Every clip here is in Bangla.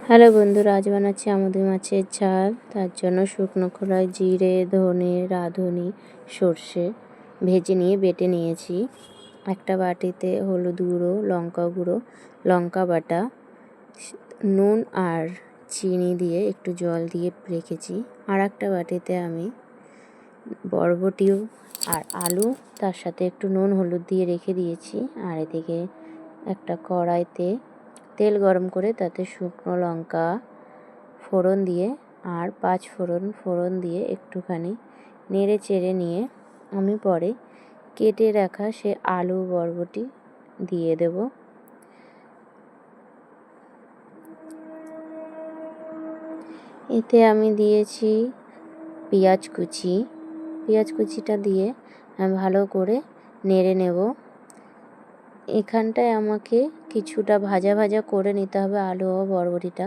হ্যালো বন্ধুরা, আজ বানাচ্ছি আমুদি মাছের ঝাল। তার জন্য শুকনো খোলায় জিরে, ধনে, রাঁধুনি, সর্ষে ভেজে নিয়ে বেটে নিয়েছি। একটা বাটিতে হলুদ গুঁড়ো, লঙ্কা গুঁড়ো, লঙ্কা বাটা, নুন আর চিনি দিয়ে একটু জল দিয়ে রেখেছি। আর একটা বাটিতে আমি বরবটিও আর আলু তার সাথে একটু নুন হলুদ দিয়ে রেখে দিয়েছি। আর এদিকে একটা কড়াইতে তেল গরম করে তাতে শুকনো লঙ্কা ফোড়ন দিয়ে আর 5 ফোড়ন দিয়ে একটুখানি নেড়ে চেড়ে নিয়ে আমি পরে কেটে রাখা সে আলু বরবটি দিয়ে দেব। এতে আমি দিয়েছি পেঁয়াজ কুচিটা দিয়ে আমি ভালো করে নেড়ে নেব। এখানটায় আমাকে কিছুটা ভাজা ভাজা করে নিতে হবে আলু ও বরবটিটা।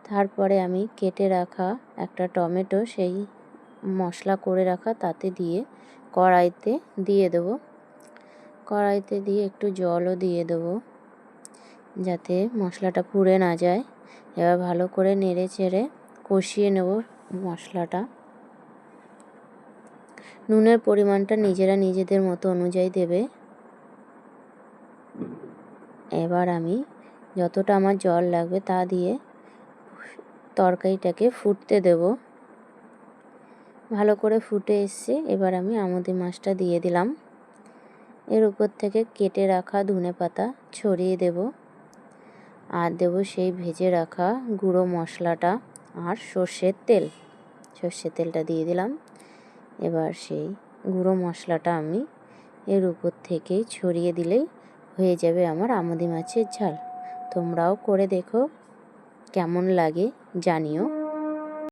তারপরে আমি কেটে রাখা একটা টমেটো সেই মশলা করে রাখা তাতে দিয়ে কড়াইতে দিয়ে দেব। কড়াইতে দিয়ে একটু জলও দিয়ে দেব যাতে মশলাটা পুড়ে না যায়। এবার ভালো করে নেড়ে চেড়ে কষিয়ে নেব মশলাটা। নুনের পরিমাণটা নিজেরা নিজেদের মতো অনুযায়ী দেবে। এবার আমি যতটা আমার জল লাগবে তা দিয়ে তরকারিটাকে ফুটতে দেব। ভালো করে ফুটে এসছে। এবার আমি আমুদি মাছটা দিয়ে দিলাম। এর উপর থেকে কেটে রাখা ধনেপাতা ছড়িয়ে দেব আর দেব সেই ভেজে রাখা গুঁড়ো মশলাটা আর সর্ষের তেলটা দিয়ে দিলাম। এবার সেই গুঁড়ো মশলাটা আমি এর উপর থেকে ছড়িয়ে দিলেই হয়ে যাবে আমার আমুদি মাছের ঝাল। তোমরাও করে দেখো, কেমন লাগে জানিও।